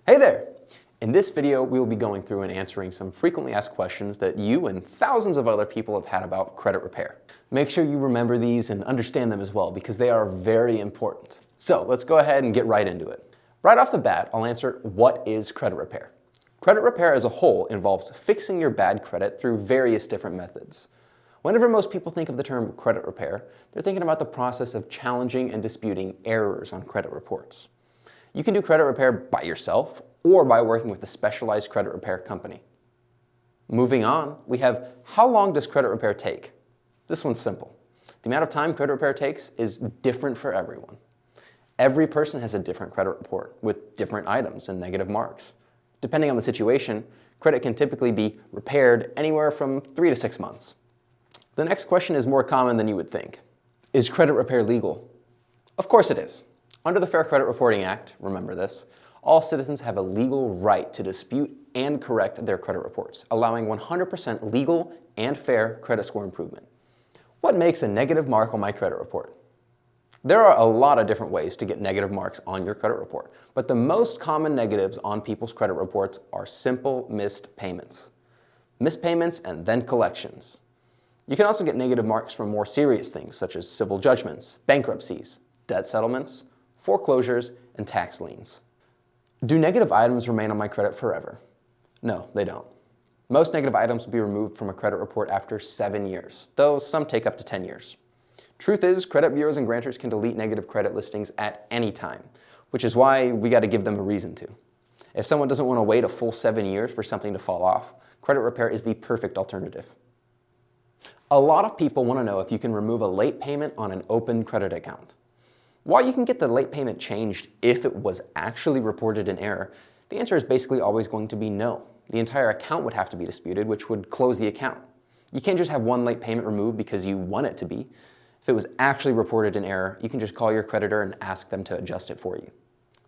Hey there! In this video, we will be going through and answering some frequently asked questions that you and thousands of other people have had about credit repair. Make sure you remember these and understand them as well because they are very important. So let's go ahead and get right into it. Right off the bat, I'll answer what is credit repair. Credit repair as a whole involves fixing your bad credit through various different methods. Whenever most people think of the term credit repair, they're thinking about the process of challenging and disputing errors on credit reports. You can do credit repair by yourself or by working with a specialized credit repair company. Moving on, we have how long does credit repair take? This one's simple. The amount of time credit repair takes is different for everyone. Every person has a different credit report with different items and negative marks. Depending on the situation, credit can typically be repaired anywhere from 3 to 6 months. The next question is more common than you would think. Is credit repair legal? Of course it is. Under the Fair Credit Reporting Act, remember this, all citizens have a legal right to dispute and correct their credit reports, allowing 100% legal and fair credit score improvement. What makes a negative mark on my credit report? There are a lot of different ways to get negative marks on your credit report, but the most common negatives on people's credit reports are simple missed payments. Missed payments and then collections. You can also get negative marks from more serious things such as civil judgments, bankruptcies, debt settlements, foreclosures, and tax liens. Do negative items remain on my credit forever? No, they don't. Most negative items will be removed from a credit report after 7 years, though some take up to 10 years. Truth is, credit bureaus and grantors can delete negative credit listings at any time, which is why we got to give them a reason to. If someone doesn't want to wait a full 7 years for something to fall off, credit repair is the perfect alternative. A lot of people want to know if you can remove a late payment on an open credit account. While you can get the late payment changed if it was actually reported in error, the answer is basically always going to be no. The entire account would have to be disputed, which would close the account. You can't just have one late payment removed because you want it to be. If it was actually reported in error, you can just call your creditor and ask them to adjust it for you.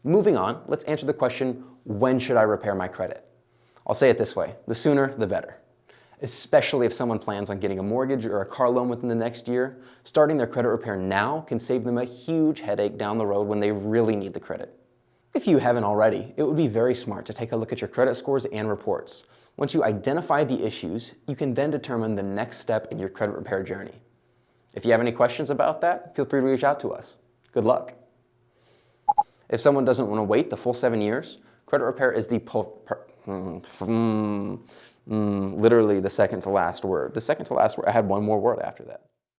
Moving on, let's answer the question, when should I repair my credit? I'll say it this way, the sooner the better. Especially if someone plans on getting a mortgage or a car loan within the next year, starting their credit repair now can save them a huge headache down the road when they really need the credit. If you haven't already, it would be very smart to take a look at your credit scores and reports. Once you identify the issues, you can then determine the next step in your credit repair journey. If you have any questions about that, feel free to reach out to us. Good luck. If someone doesn't want to wait the full 7 years, credit repair is the literally the second to last word. The second to last word, I had one more word after that.